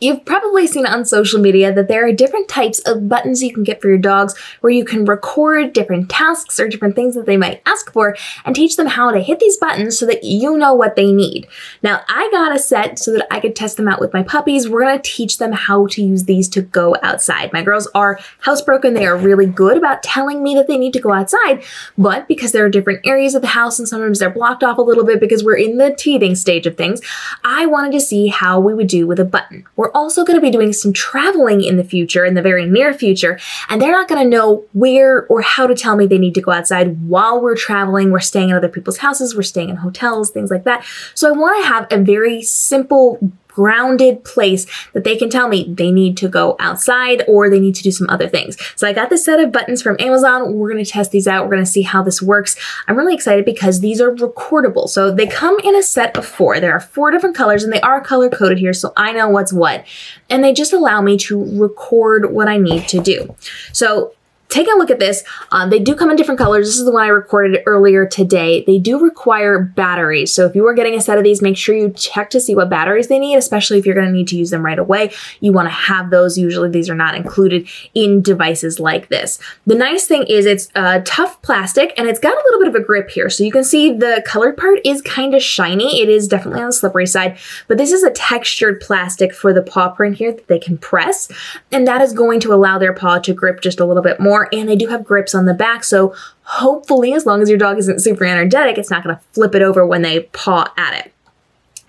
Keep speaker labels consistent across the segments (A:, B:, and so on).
A: You've probably seen on social media that there are different types of buttons you can get for your dogs where you can record different tasks or different things that they might ask for and teach them how to hit these buttons so that you know what they need. Now, I got a set so that I could test them out with my puppies. We're going to teach them how to use these to go outside. My girls are housebroken. They are really good about telling me that they need to go outside, but because there are different areas of the house and sometimes they're blocked off a little bit because we're in the teething stage of things, I wanted to see how we would do with a button. We're also going to be doing some traveling in the future, in the very near future, and they're not going to know where or how to tell me they need to go outside while we're traveling. We're staying in other people's houses, we're staying in hotels, things like that. So I want to have a very simple, grounded place that they can tell me they need to go outside or they need to do some other things. So I got this set of buttons from Amazon. We're going to test these out. We're going to see how this works. I'm really excited because these are recordable. So they come in a set of 4. There are 4 different colors and they are color coded here, so I know what's what. And they just allow me to record what I need to do. So take a look at this. They do come in different colors. This is the one I recorded earlier today. They do require batteries. So if you are getting a set of these, make sure you check to see what batteries they need, especially if you're going to need to use them right away. You want to have those. Usually these are not included in devices like this. The nice thing is it's tough plastic and it's got a little bit of a grip here. So you can see the colored part is kind of shiny. It is definitely on the slippery side, but this is a textured plastic for the paw print here that they can press, and that is going to allow their paw to grip just a little bit more. And they do have grips on the back, so hopefully, as long as your dog isn't super energetic, it's not going to flip it over when they paw at it.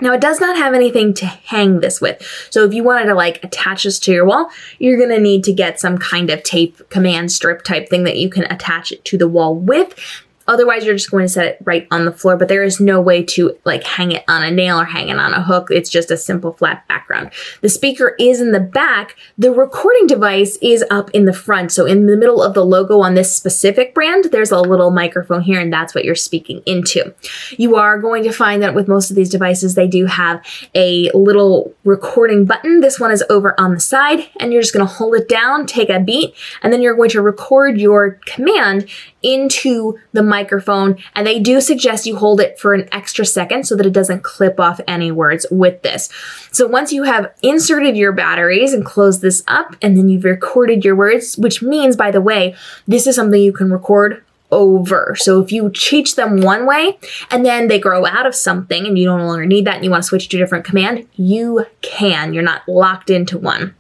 A: Now, it does not have anything to hang this with. So if you wanted to like attach this to your wall, you're going to need to get some kind of tape command strip type thing that you can attach it to the wall with. Otherwise, you're just going to set it right on the floor, but there is no way to like hang it on a nail or hang it on a hook. It's just a simple flat background. The speaker is in the back. The recording device is up in the front. So in the middle of the logo on this specific brand, there's a little microphone here, and that's what you're speaking into. You are going to find that with most of these devices, they do have a little recording button. This one is over on the side, and you're just going to hold it down, take a beat, and then you're going to record your command into the microphone, and they do suggest you hold it for an extra second so that it doesn't clip off any words with this. So once you have inserted your batteries and closed this up, and then you've recorded your words, which means, by the way, this is something you can record over. So if you teach them one way and then they grow out of something and you no longer need that and you want to switch to a different command, you can. You're not locked into one.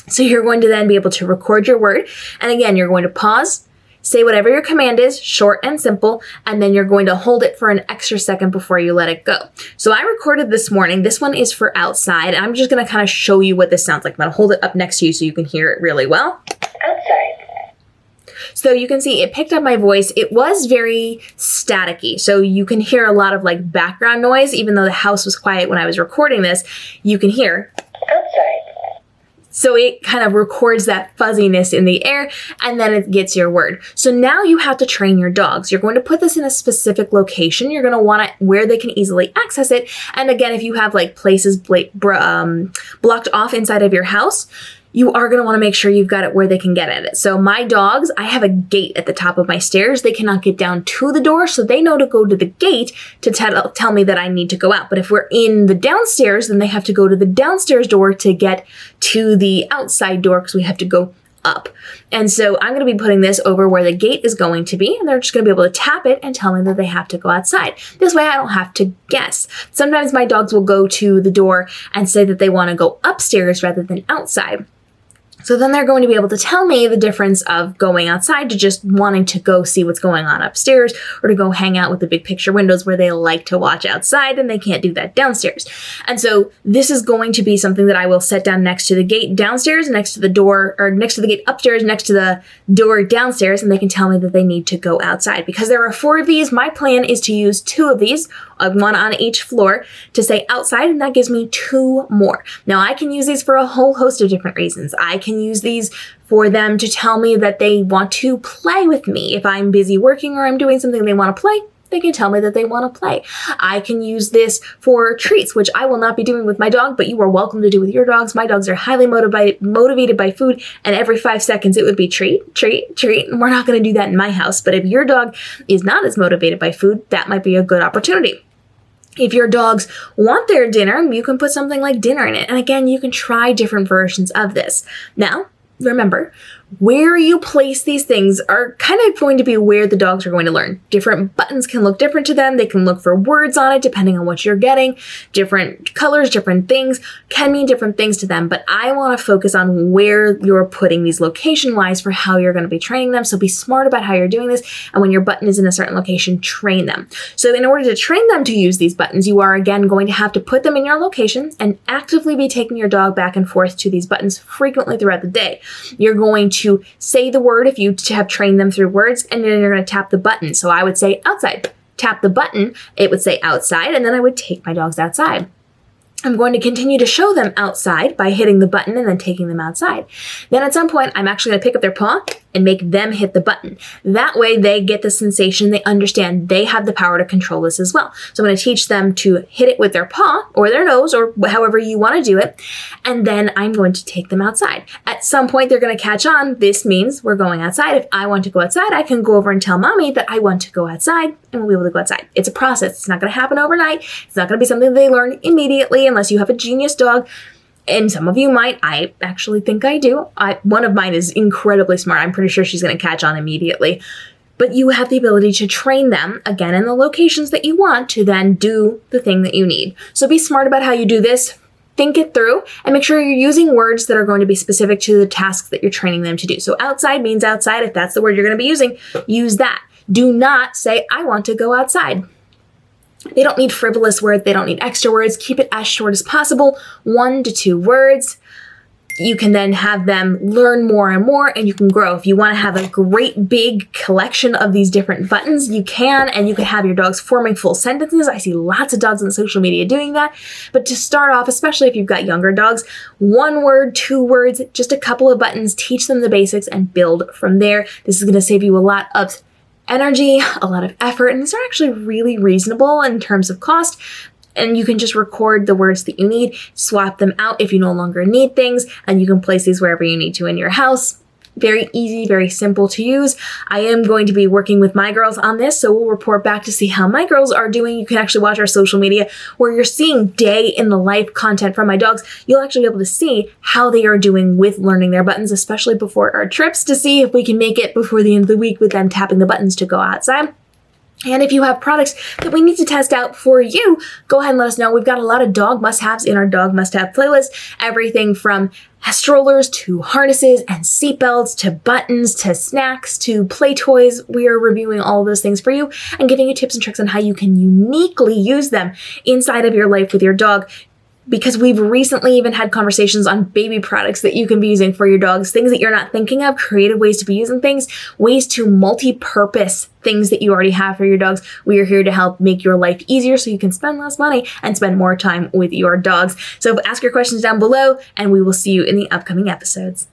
A: So you're going to then be able to record your word, and again, you're going to pause, say whatever your command is, short and simple, and then you're going to hold it for an extra second before you let it go. So I recorded this morning. This one is for outside, and I'm just going to kind of show you what this sounds like. I'm going to hold it up next to you so you can hear it really well.
B: Outside.
A: So you can see it picked up my voice. It was very staticky, so you can hear a lot of like background noise. Even though the house was quiet when I was recording this, you can hear
B: Outside.
A: So it kind of records that fuzziness in the air, and then it gets your word. So now you have to train your dogs. You're going to put this in a specific location. You're going to want it where they can easily access it. And again, if you have like places blocked off inside of your house, you are going to want to make sure you've got it where they can get at it. So my dogs, I have a gate at the top of my stairs. They cannot get down to the door, so they know to go to the gate to tell me that I need to go out. But if we're in the downstairs, then they have to go to the downstairs door to get to the outside door because we have to go up. And so I'm going to be putting this over where the gate is going to be, and they're just going to be able to tap it and tell me that they have to go outside. This way I don't have to guess. Sometimes my dogs will go to the door and say that they want to go upstairs rather than outside. So then they're going to be able to tell me the difference of going outside to just wanting to go see what's going on upstairs, or to go hang out with the big picture windows where they like to watch outside and they can't do that downstairs. And so this is going to be something that I will set down next to the gate downstairs, next to the door, or next to the gate upstairs, next to the door downstairs, and they can tell me that they need to go outside. Because there are 4 of these, my plan is to use 2 of these, one on each floor, to say outside, and that gives me 2 more. Now I can use these for a whole host of different reasons. I can use these for them to tell me that they want to play with me. If I'm busy working or I'm doing something they want to play, they can tell me that they want to play. I can use this for treats, which I will not be doing with my dog, but you are welcome to do with your dogs. My dogs are highly motivated by food, and every 5 seconds it would be treat, treat, treat. And we're not going to do that in my house. But if your dog is not as motivated by food, that might be a good opportunity. If your dogs want their dinner, you can put something like dinner in it. And again, you can try different versions of this. Now, remember, where you place these things are kind of going to be where the dogs are going to learn. Different buttons can look different to them. They can look for words on it depending on what you're getting. Different colors, different things can mean different things to them. But I want to focus on where you're putting these location-wise for how you're going to be training them. So be smart about how you're doing this. And when your button is in a certain location, train them. So in order to train them to use these buttons, you are again going to have to put them in your locations and actively be taking your dog back and forth to these buttons frequently throughout the day. You're going to say the word if you have trained them through words, and then you're going to tap the button. So I would say outside, tap the button, it would say outside, and then I would take my dogs outside. I'm going to continue to show them outside by hitting the button and then taking them outside. Then at some point, I'm actually going to pick up their paw and make them hit the button. That way they get the sensation, they understand they have the power to control this as well. So I'm going to teach them to hit it with their paw or their nose or however you want to do it. And then I'm going to take them outside. At some point, they're going to catch on. This means we're going outside. If I want to go outside, I can go over and tell mommy that I want to go outside and we'll be able to go outside. It's a process. It's not going to happen overnight. It's not going to be something they learn immediately unless you have a genius dog. And some of you might. I actually think I do. One of mine is incredibly smart. I'm pretty sure she's going to catch on immediately. But you have the ability to train them, again, in the locations that you want to then do the thing that you need. So be smart about how you do this. Think it through and make sure you're using words that are going to be specific to the tasks that you're training them to do. So outside means outside. If that's the word you're going to be using, use that. Do not say, I want to go outside. They don't need frivolous words. They don't need extra words. Keep it as short as possible, 1 to 2 words. You can then have them learn more and more, and you can grow. If you want to have a great big collection of these different buttons, you can, and you can have your dogs forming full sentences. I see lots of dogs on social media doing that. But to start off, especially if you've got younger dogs, 1 word, 2 words, just a couple of buttons, teach them the basics and build from there. This is going to save you a lot of energy, a lot of effort, and these are actually really reasonable in terms of cost. And you can just record the words that you need, swap them out if you no longer need things, and you can place these wherever you need to in your house. Very easy, very simple to use. I am going to be working with my girls on this, so we'll report back to see how my girls are doing. You can actually watch our social media where you're seeing day in the life content from my dogs. You'll actually be able to see how they are doing with learning their buttons, especially before our trips, to see if we can make it before the end of the week with them tapping the buttons to go outside. And if you have products that we need to test out for you, go ahead and let us know. We've got a lot of dog must-haves in our dog must-have playlist. Everything from strollers to harnesses and seatbelts to buttons to snacks to play toys. We are reviewing all of those things for you and giving you tips and tricks on how you can uniquely use them inside of your life with your dog. Because we've recently even had conversations on baby products that you can be using for your dogs, things that you're not thinking of, creative ways to be using things, ways to multi-purpose things that you already have for your dogs. We are here to help make your life easier so you can spend less money and spend more time with your dogs. So ask your questions down below, and we will see you in the upcoming episodes.